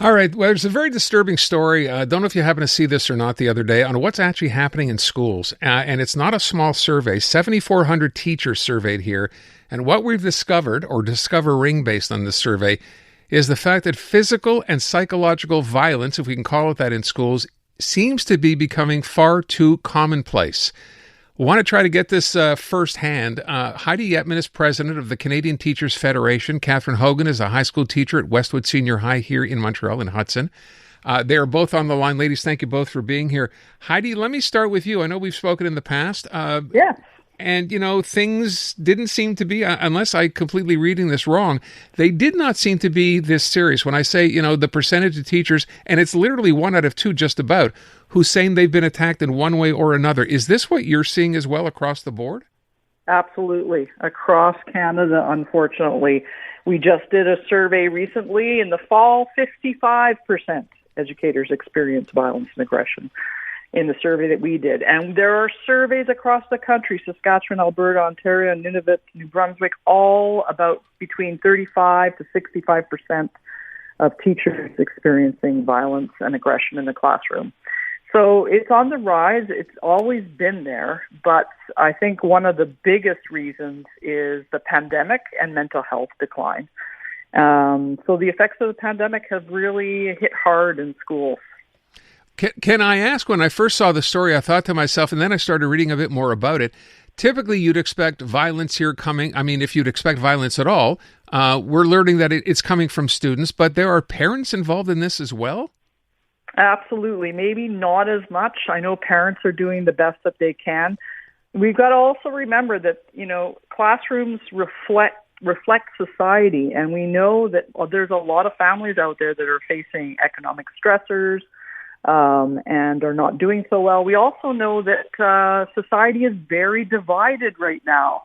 All right. Well, there's a very disturbing story. I don't know if you happen to see this or not the other day on what's actually happening in schools. And it's not a small survey. 7,400 teachers surveyed here. And what we've discovered, or discovering based on this survey, is the fact that physical and psychological violence, if we can call it that in schools, seems to be becoming far too commonplace. We want to try to get this firsthand. Heidi Yetman is president of the Canadian Teachers Federation. Catherine Hogan is a high school teacher at Westwood Senior High here in Montreal, in Hudson. They are both on the line. Ladies, thank you both for being here. Heidi, let me start with you. I know we've spoken in the past. Yes. And, things didn't seem to be, unless I completely reading this wrong, they did not seem to be this serious. When I say, the percentage of teachers, and it's literally 1 out of 2 just about, who's saying they've been attacked in one way or another. Is this what you're seeing as well across the board? Absolutely. Across Canada, unfortunately. We just did a survey recently. In the fall, 55% educators experience violence and aggression in the survey that we did. And there are surveys across the country, Saskatchewan, Alberta, Ontario, Nunavut, New Brunswick, all about between 35 to 65% of teachers experiencing violence and aggression in the classroom. So it's on the rise. It's always been there. But I think one of the biggest reasons is the pandemic and mental health decline. So the effects of the pandemic have really hit hard in schools. Can I ask, when I first saw the story, I thought to myself, and then I started reading a bit more about it, typically you'd expect violence here coming, if you'd expect violence at all, we're learning that it's coming from students, but there are parents involved in this as well? Absolutely. Maybe not as much. I know parents are doing the best that they can. We've got to also remember that, classrooms reflect society, and we know that there's a lot of families out there that are facing economic stressors, and are not doing so well. We also know that society is very divided right now.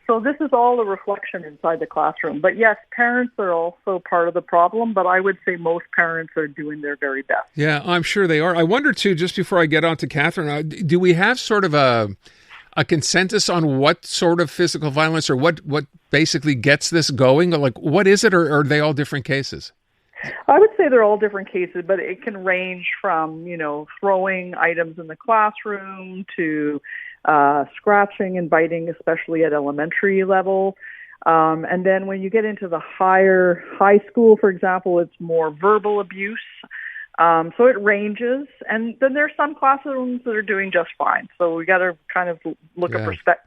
So this is all a reflection inside the classroom. But yes, parents are also part of the problem, but I would say most parents are doing their very best. Yeah, I'm sure they are. I wonder, too, just before I get on to Catherine, do we have sort of a consensus on what sort of physical violence or what basically gets this going? Like, what is it, or are they all different cases? I would say they're all different cases, but it can range from, throwing items in the classroom to scratching and biting, especially at elementary level. And then when you get into the high school, for example, it's more verbal abuse. So it ranges. And then there's some classrooms that are doing just fine. So we got to kind of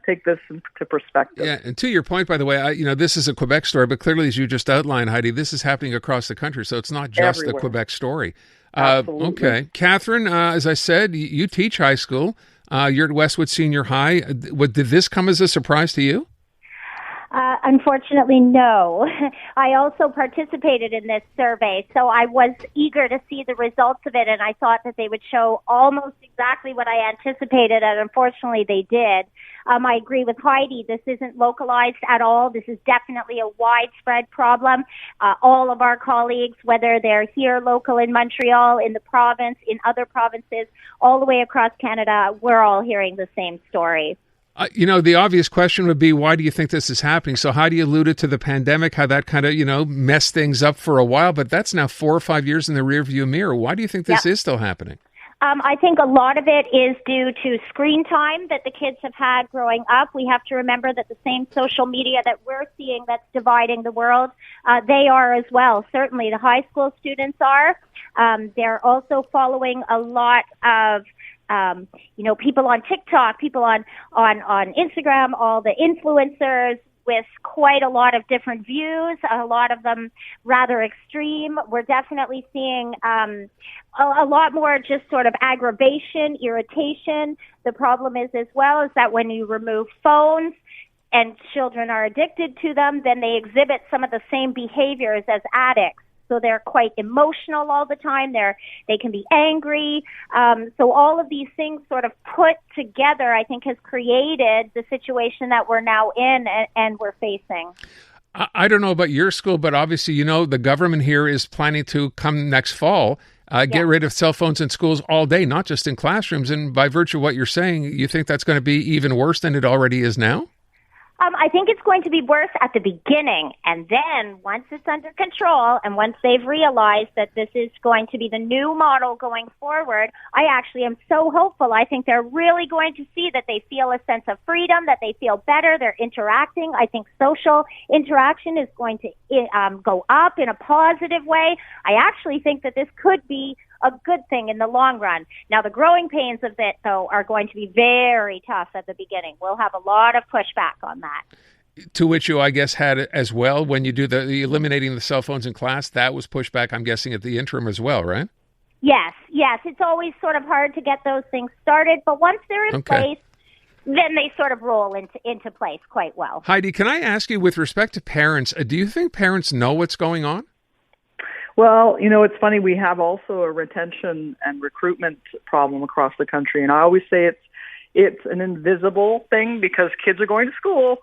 take this into perspective. Yeah, and to your point, by the way, this is a Quebec story, but clearly, as you just outlined, Heidi, this is happening across the country. So it's not just Everywhere. a Quebec story. Absolutely. Okay. Catherine, as I said, you teach high school. You're at Westwood Senior High. Did this come as a surprise to you? Unfortunately, no. I also participated in this survey, so I was eager to see the results of it, and I thought that they would show almost exactly what I anticipated, and unfortunately they did. I agree with Heidi. This isn't localized at all. This is definitely a widespread problem. All of our colleagues, whether they're here local in Montreal, in the province, in other provinces, all the way across Canada, we're all hearing the same story. The obvious question would be, why do you think this is happening? So Heidi alluded to the pandemic, how that kind of, messed things up for a while, but that's now 4 or 5 years in the rearview mirror. Why do you think this is still happening? I think a lot of it is due to screen time that the kids have had growing up. We have to remember that the same social media that we're seeing that's dividing the world, they are as well. Certainly the high school students are. They're also following a lot of people on TikTok, people on Instagram, all the influencers with quite a lot of different views, a lot of them rather extreme. We're definitely seeing a lot more just sort of aggravation, irritation. The problem is as well is that when you remove phones and children are addicted to them, then they exhibit some of the same behaviors as addicts. So they're quite emotional all the time. They can be angry. So all of these things sort of put together, I think, has created the situation that we're now in and we're facing. I don't know about your school, but obviously, the government here is planning to come next fall, get rid of cell phones in schools all day, not just in classrooms. And by virtue of what you're saying, you think that's going to be even worse than it already is now? I think it's going to be worse at the beginning, and then once it's under control and once they've realized that this is going to be the new model going forward, I actually am so hopeful. I think they're really going to see that they feel a sense of freedom, that they feel better, they're interacting. I think social interaction is going to go up in a positive way. I actually think that this could be a good thing in the long run. Now, the growing pains of it, though, are going to be very tough at the beginning. We'll have a lot of pushback on that. To which you, I guess, had as well when you do the eliminating the cell phones in class. That was pushback, I'm guessing, at the interim as well, right? Yes. It's always sort of hard to get those things started, but once they're in place, then they sort of roll into place quite well. Heidi, can I ask you, with respect to parents, do you think parents know what's going on? Well, it's funny. We have also a retention and recruitment problem across the country. And I always say it's an invisible thing because kids are going to school,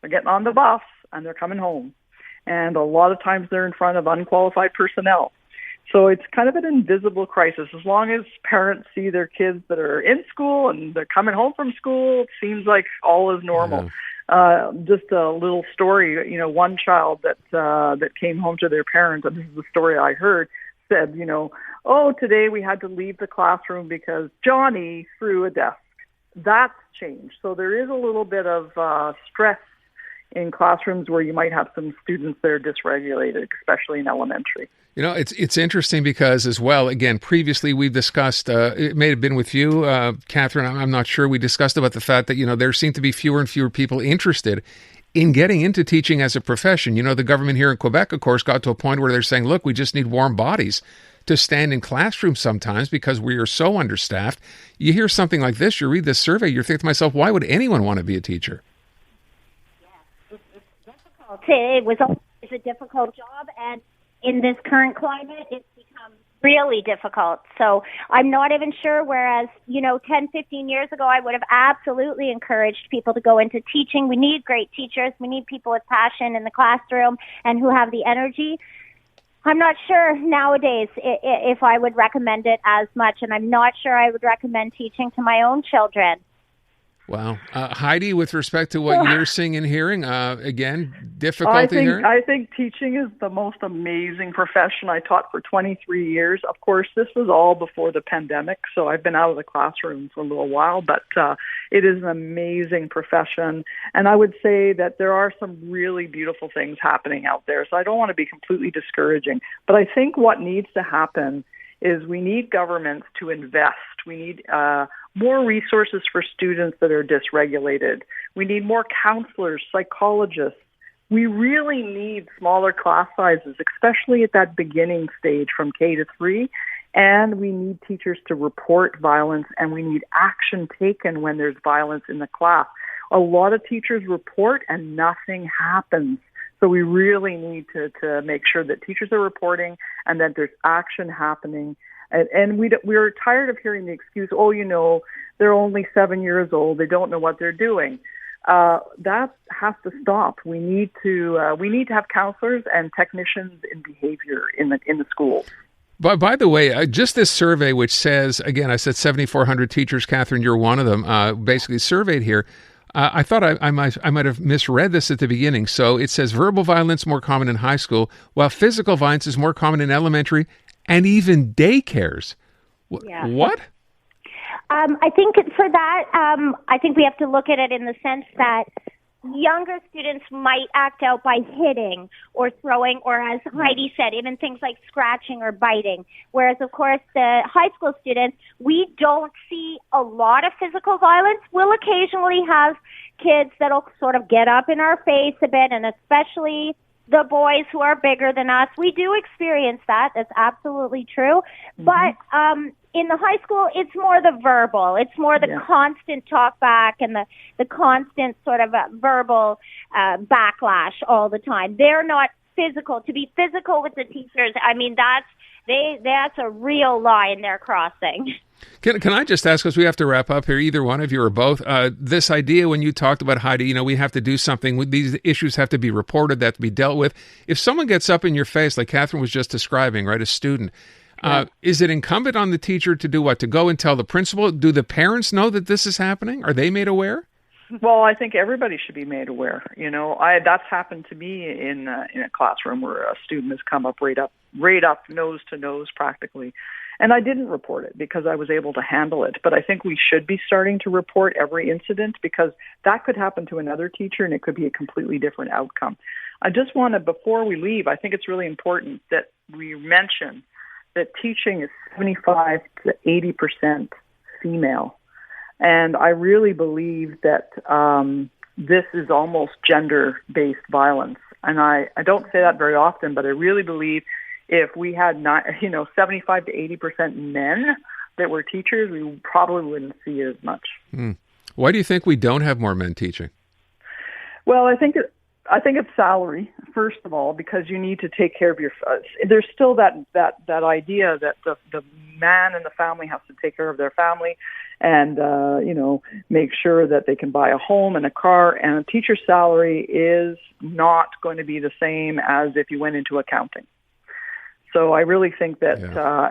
they're getting on the bus, and they're coming home. And a lot of times they're in front of unqualified personnel. So it's kind of an invisible crisis. As long as parents see their kids that are in school and they're coming home from school, it seems like all is normal. Just a little story, one child that came home to their parents, and this is the story I heard, said, today we had to leave the classroom because Johnny threw a desk. That's changed. So there is a little bit of stress in classrooms where you might have some students that are dysregulated, especially in elementary. It's interesting because as well, again, previously we've discussed, it may have been with you, Catherine, I'm not sure, we discussed about the fact that, there seem to be fewer and fewer people interested in getting into teaching as a profession. The government here in Quebec, of course, got to a point where they're saying, look, we just need warm bodies to stand in classrooms sometimes because we are so understaffed. You hear something like this, you read this survey, you're thinking to myself, why would anyone want to be a teacher? It's difficult. It was always a difficult job, and in this current climate, it's become really difficult. So I'm not even sure, whereas, 10, 15 years ago, I would have absolutely encouraged people to go into teaching. We need great teachers. We need people with passion in the classroom and who have the energy. I'm not sure nowadays if I would recommend it as much, and I'm not sure I would recommend teaching to my own children. Wow. Heidi, with respect to what you're seeing and hearing, again, difficulty here? I think teaching is the most amazing profession. I taught for 23 years. Of course, this was all before the pandemic, so I've been out of the classroom for a little while, but it is an amazing profession. And I would say that there are some really beautiful things happening out there, so I don't want to be completely discouraging. But I think what needs to happen is we need governments to invest. We need more resources for students that are dysregulated. We need more counselors, psychologists. We really need smaller class sizes, especially at that beginning stage from K to 3. And we need teachers to report violence, and we need action taken when there's violence in the class. A lot of teachers report and nothing happens. So we really need to make sure that teachers are reporting and that there's action happening. And we're tired of hearing the excuse, they're only 7 years old, they don't know what they're doing. That has to stop. We need to have counselors and technicians in behavior in the schools. But by the way, just this survey, which says, again, I said 7,400 teachers, Catherine, you're one of them, basically surveyed here. I thought I might have misread this at the beginning. So it says verbal violence more common in high school, while physical violence is more common in elementary and even daycares. Yeah. What? I think for that, I think we have to look at it in the sense that younger students might act out by hitting or throwing, or as Heidi said, even things like scratching or biting. Whereas, of course, the high school students, we don't see a lot of physical violence. We'll occasionally have kids that'll sort of get up in our face a bit, and especially the boys who are bigger than us. We do experience that. That's absolutely true. Mm-hmm. But in the high school, it's more the verbal. It's more the constant talk back and the constant sort of verbal backlash all the time. They're not physical. To be physical with the teachers, I mean, that's a real line they're crossing. Can I just ask, because we have to wrap up here, either one of you or both, this idea when you talked about, Heidi, we have to do something, these issues have to be reported, they have to be dealt with. If someone gets up in your face, like Catherine was just describing, right, a student, is it incumbent on the teacher to do what? To go and tell the principal? Do the parents know that this is happening? Are they made aware? Well, I think everybody should be made aware. That's happened to me in a classroom where a student has come up right up, nose to nose practically. And I didn't report it because I was able to handle it. But I think we should be starting to report every incident because that could happen to another teacher and it could be a completely different outcome. I just want to, before we leave, I think it's really important that we mention that teaching is 75 to 80% female. And I really believe that this is almost gender-based violence. And I don't say that very often, but I really believe if we had 75 to 80% men that were teachers, we probably wouldn't see as much. Why do you think we don't have more men teaching? Well, I think it's salary, first of all, because you need to take care of your. There's still that idea that the man in the family has to take care of their family, and make sure that they can buy a home and a car. And a teacher's salary is not going to be the same as if you went into accounting. So I really think that,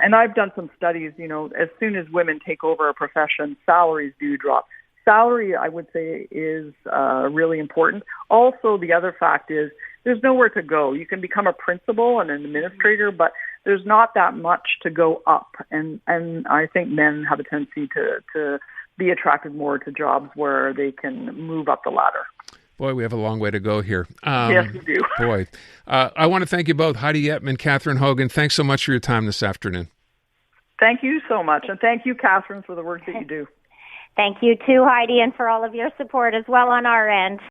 and I've done some studies. As soon as women take over a profession, salaries do drop. Salary, I would say, is really important. Also, the other fact is there's nowhere to go. You can become a principal and an administrator, but there's not that much to go up. And I think men have a tendency to be attracted more to jobs where they can move up the ladder. Boy, we have a long way to go here. Yes, we do. Boy, I want to thank you both, Heidi Yetman, Catherine Hogan. Thanks so much for your time this afternoon. Thank you so much. And thank you, Catherine, for the work that you do. Thank you too, Heidi, and for all of your support as well on our end.